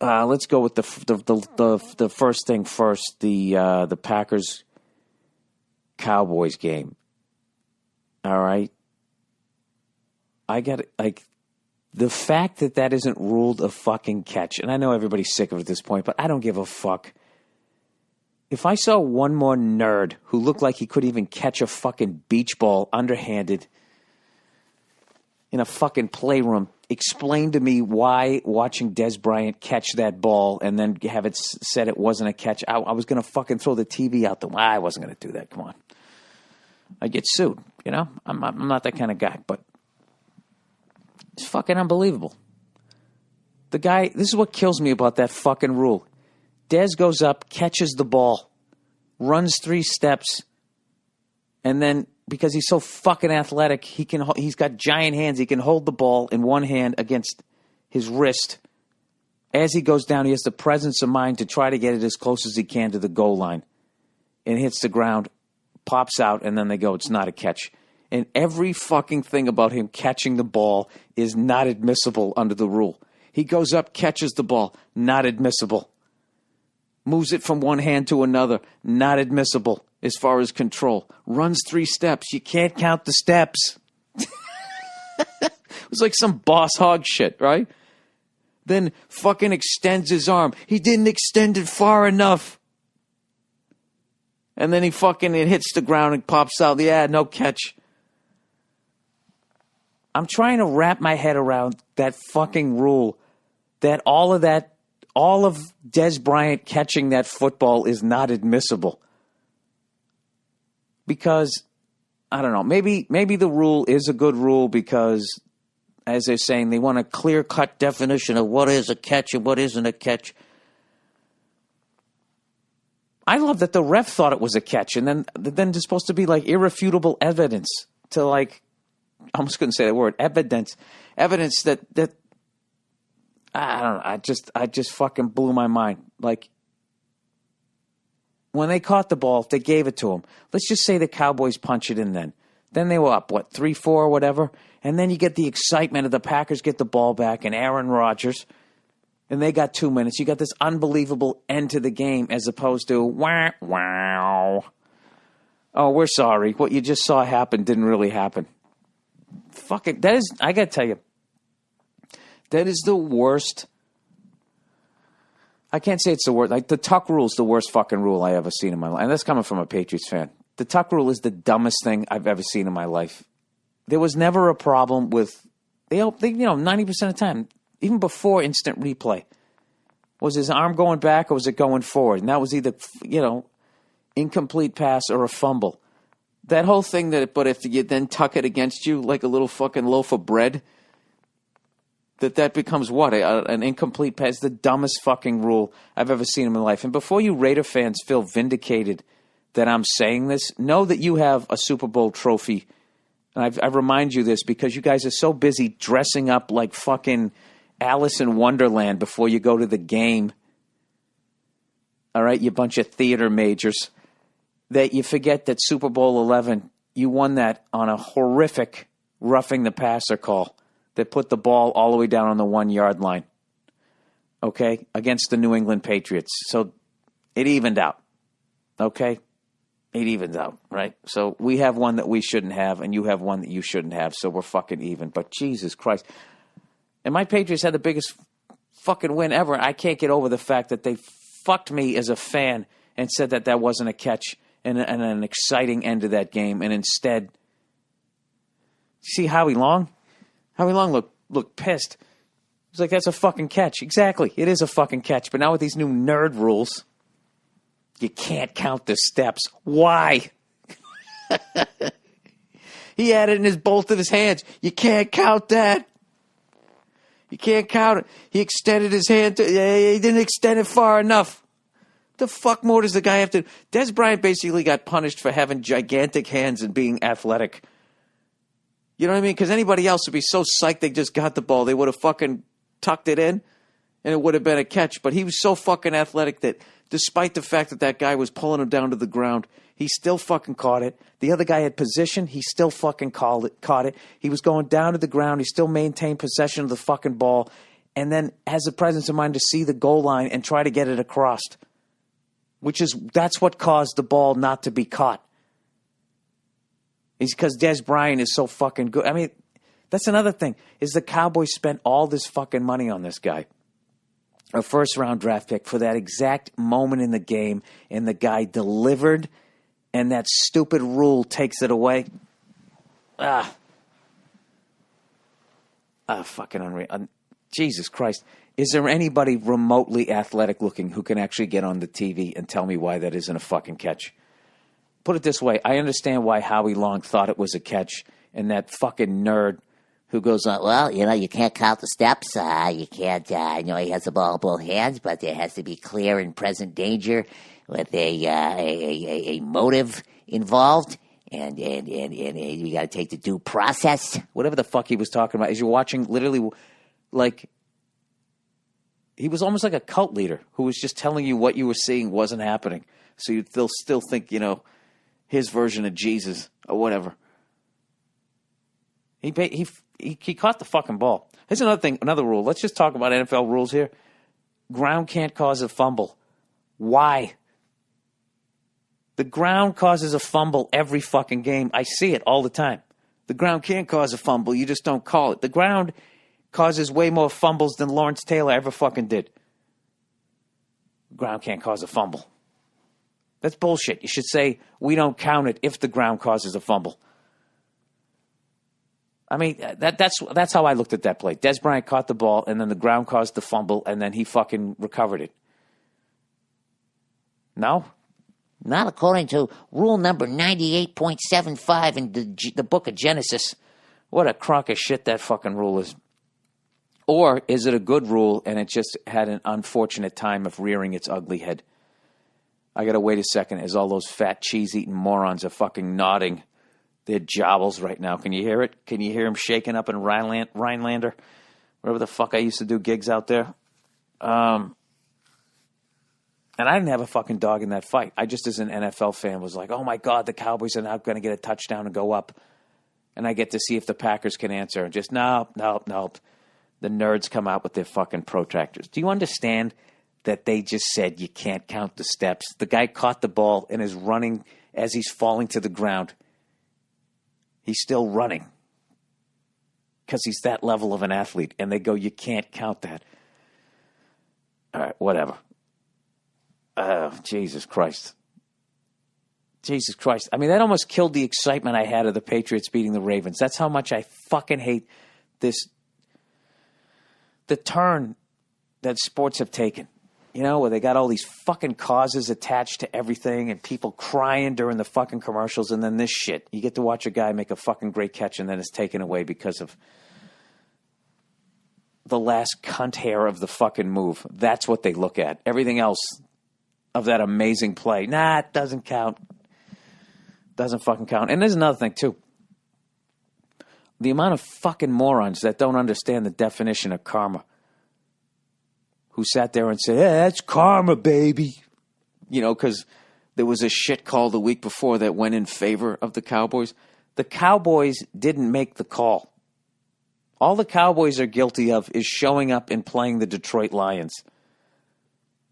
let's go with the first thing first. The Packers Cowboys game. All right. I got like the fact that isn't ruled a fucking catch, and I know everybody's sick of it at this point, but I don't give a fuck. If I saw one more nerd who looked like he could even catch a fucking beach ball underhanded in a fucking playroom, explain to me why watching Dez Bryant catch that ball and then have it said it wasn't a catch, I was going to fucking throw the TV out the window. I wasn't going to do that. Come on. I get sued, you know? I'm not that kind of guy, but it's fucking unbelievable. The guy, this is what kills me about that fucking rule. Dez goes up, catches the ball, runs 3 steps, and then because he's so fucking athletic, he's got giant hands. He can hold the ball in one hand against his wrist. As he goes down, he has the presence of mind to try to get it as close as he can to the goal line. And hits the ground, pops out, and then they go, it's not a catch. And every fucking thing about him catching the ball is not admissible under the rule. He goes up, catches the ball, not admissible. Moves it from one hand to another, not admissible as far as control. Runs 3 steps. You can't count the steps. It was like some boss hog shit, right? Then fucking extends his arm. He didn't extend it far enough. And then it hits the ground and pops out. Yeah, no catch. I'm trying to wrap my head around that fucking rule that all of Dez Bryant catching that football is not admissible. Because, I don't know, maybe the rule is a good rule because, as they're saying, they want a clear-cut definition of what is a catch and what isn't a catch. I love that the ref thought it was a catch, and then there's supposed to be like irrefutable evidence to like, I almost couldn't say that word, evidence that I don't know, I just fucking blew my mind. Like, when they caught the ball, if they gave it to him, let's just say the Cowboys punch it in then. Then they were up, 3-4 or whatever, and then you get the excitement of the Packers get the ball back and Aaron Rodgers, and they got 2 minutes. You got this unbelievable end to the game as opposed to, wow. Oh, we're sorry. What you just saw happen didn't really happen. Fuck it. That is, I got to tell you, that is the worst. I can't say it's the worst. Like, the tuck rule is the worst fucking rule I ever seen in my life. And that's coming from a Patriots fan. The tuck rule is the dumbest thing I've ever seen in my life. There was never a problem with, 90% of the time, even before instant replay, was his arm going back or was it going forward? And that was either, incomplete pass or a fumble. That whole thing but if you then tuck it against you like a little fucking loaf of bread, that becomes what? An incomplete pass. The dumbest fucking rule I've ever seen in my life. And before you Raider fans feel vindicated that I'm saying this, know that you have a Super Bowl trophy. And I remind you this because you guys are so busy dressing up like fucking Alice in Wonderland before you go to the game. All right, you bunch of theater majors. That you forget that Super Bowl 11, you won that on a horrific roughing the passer call that put the ball all the way down on the 1-yard line, okay, against the New England Patriots. So it evened out, okay? It evens out, right? So we have one that we shouldn't have, and you have one that you shouldn't have, so we're fucking even. But Jesus Christ. And my Patriots had the biggest fucking win ever. I can't get over the fact that they fucked me as a fan and said that wasn't a catch and an exciting end to that game. And instead, see Howie Long? Howie Long looked pissed. He's like, that's a fucking catch. Exactly. It is a fucking catch. But now with these new nerd rules, you can't count the steps. Why? He had it in both of his hands. You can't count that. You can't count it. He extended his hand. He didn't extend it far enough. The fuck more does the guy have to... Dez Bryant basically got punished for having gigantic hands and being athletic. You know what I mean? Because anybody else would be so psyched they just got the ball. They would have fucking tucked it in, and it would have been a catch. But he was so fucking athletic that despite the fact that guy was pulling him down to the ground, he still fucking caught it. The other guy had position. He still fucking caught it. He was going down to the ground. He still maintained possession of the fucking ball. and then has the presence of mind to see the goal line and try to get it across. That's what caused the ball not to be caught. It's because Dez Bryant is so fucking good. I mean, that's another thing, is the Cowboys spent all this fucking money on this guy. A first-round draft pick for that exact moment in the game, and the guy delivered, and that stupid rule takes it away. Fucking unreal. Jesus Christ. Is there anybody remotely athletic looking who can actually get on the TV and tell me why that isn't a fucking catch? Put it this way. I understand why Howie Long thought it was a catch, and that fucking nerd who goes on, well, you can't count the steps. You can't, he has the ball in both hands, but there has to be clear and present danger with a motive involved. And you got to take the due process. Whatever the fuck he was talking about. As you're watching, literally, like, he was almost like a cult leader who was just telling you what you were seeing wasn't happening. So you'd still think, his version of Jesus or whatever. He caught the fucking ball. Here's another thing, another rule. Let's just talk about NFL rules here. Ground can't cause a fumble. Why? The ground causes a fumble every fucking game. I see it all the time. The ground can't cause a fumble. You just don't call it. The ground causes way more fumbles than Lawrence Taylor ever fucking did. The ground can't cause a fumble. That's bullshit. You should say, we don't count it if the ground causes a fumble. I mean, that's how I looked at that play. Dez Bryant caught the ball, and then the ground caused the fumble, and then he fucking recovered it. No? Not according to rule number 98.75 in the book of Genesis. What a crock of shit that fucking rule is. Or is it a good rule, and it just had an unfortunate time of rearing its ugly head? I got to wait a second as all those fat cheese-eating morons are fucking nodding their jowls right now. Can you hear it? Can you hear them shaking up in Rhinelander? Wherever the fuck I used to do gigs out there. And I didn't have a fucking dog in that fight. I just, as an NFL fan, was like, oh my God, the Cowboys are now going to get a touchdown and go up. And I get to see if the Packers can answer. And just, nope. The nerds come out with their fucking protractors. Do you understand that they just said you can't count the steps? The guy caught the ball and is running as he's falling to the ground. He's still running because he's that level of an athlete. And they go, you can't count that. All right, whatever. Jesus Christ. Jesus Christ. I mean, that almost killed the excitement I had of the Patriots beating the Ravens. That's how much I fucking hate this. The turn that sports have taken. Where they got all these fucking causes attached to everything and people crying during the fucking commercials, and then this shit. You get to watch a guy make a fucking great catch and then it's taken away because of the last cunt hair of the fucking move. That's what they look at. Everything else of that amazing play, it doesn't count. Doesn't fucking count. And there's another thing, too. The amount of fucking morons that don't understand the definition of karma, who sat there and said, hey, that's karma, baby. Because there was a shit call the week before that went in favor of the Cowboys. The Cowboys didn't make the call. All the Cowboys are guilty of is showing up and playing the Detroit Lions.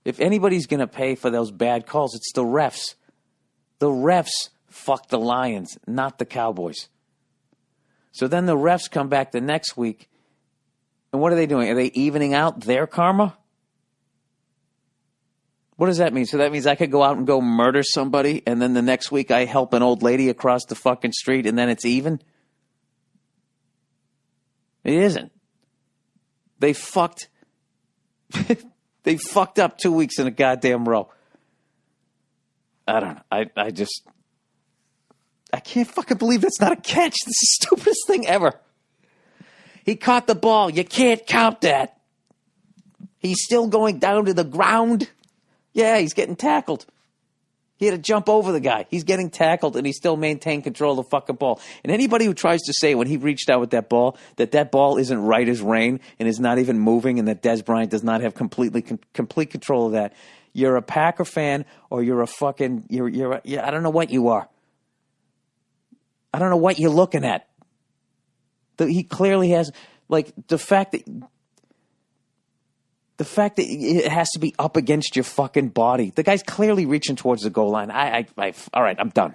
If anybody's going to pay for those bad calls, it's the refs. The refs fucked the Lions, not the Cowboys. So then the refs come back the next week, and what are they doing? Are they evening out their karma? What does that mean? So that means I could go out and go murder somebody, and then the next week I help an old lady across the fucking street, and then it's even? It isn't. They fucked up 2 weeks in a goddamn row. I don't know. I can't fucking believe that's not a catch. This is the stupidest thing ever. He caught the ball. You can't count that. He's still going down to the ground. Yeah, he's getting tackled. He had to jump over the guy. He's getting tackled, and he still maintained control of the fucking ball. And anybody who tries to say when he reached out with that ball isn't right as rain and is not even moving, and that Dez Bryant does not have complete control of that, you're a Packer fan or you're a fucking I don't know what you are. I don't know what you're looking at. He clearly has, like, the fact that The fact that it has to be up against your fucking body. The guy's clearly reaching towards the goal line. All right, I'm done.